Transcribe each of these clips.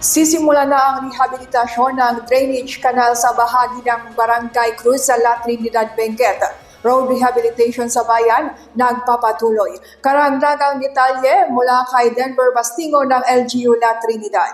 Sisimula na ang rehabilitasyon ng drainage canal sa bahagi ng Barangay Cruz sa La Trinidad, Benguet. Road rehabilitation sa bayan nagpapatuloy. Karagdagang detalye mula kay Denver Bastingo ng LGU La Trinidad.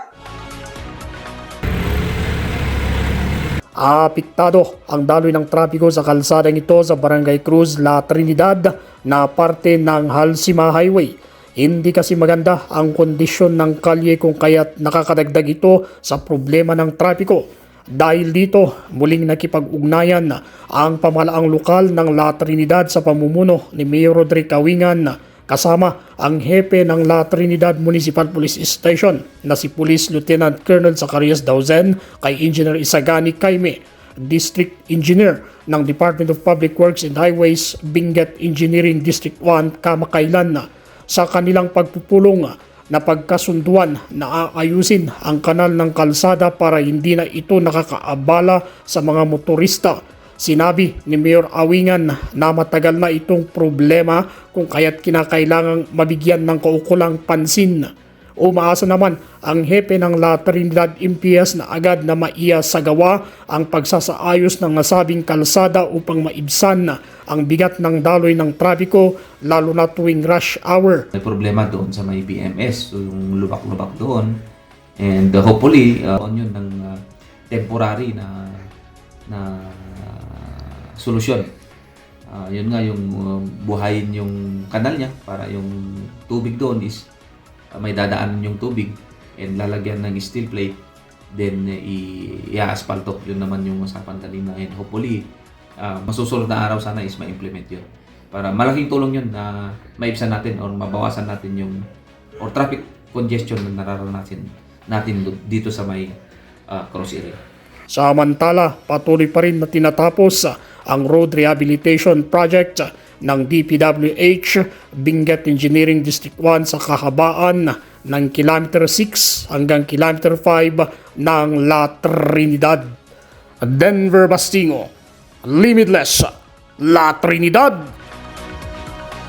Apektado ang daloy ng trapiko sa kalsadang ito sa Barangay Cruz, La Trinidad na parte ng Halsima Highway. Hindi kasi maganda ang kondisyon ng kalye kung kaya't nakakadagdag ito sa problema ng trapiko. Dahil dito, muling nakipag-ugnayan ang pamahalaang lokal ng La Trinidad sa pamumuno ni Mayor Roderick Avingan kasama ang hepe ng La Trinidad Municipal Police Station na si Police Lieutenant Colonel Zacarias Dauzen kay Engineer Isagani Caime, District Engineer ng Department of Public Works and Highways, Benguet Engineering District 1, kamakailan sa kanilang pagpupulong na pagkasunduan na aayusin ang kanal ng kalsada para hindi na ito nakakaabala sa mga motorista. Sinabi ni Mayor Avingan na matagal na itong problema kung kaya't kinakailangang mabigyan ng kaukulang pansin. Umaasa naman ang hepe ng La Trinidad MPS na agad na maiyasagawa ang pagsasaayos ng nasabing kalsada upang maibsan ang bigat ng daloy ng trapiko lalo na tuwing rush hour. May problema doon sa may BMS, so yung lubak-lubak doon. And hopefully, yun ng temporary na solusyon. Yun nga yung buhayin yung kanal niya para yung tubig doon is may dadaanan yung tubig and lalagyan ng steel plate, then i-asphalto. Yun naman yung usapan kanina, and hopefully masusunod na araw sana is ma-implement yun para malaking tulong yun na maibsan natin or mabawasan natin yung or traffic congestion na nararanasan natin dito sa may cross area. Samantala, patuloy pa rin na tinatapos ang road rehabilitation project ng DPWH Benguet Engineering District 1 sa kahabaan ng kilometer 6 hanggang kilometer 5 ng La Trinidad. Denver Bastingo, Limitless, La Trinidad.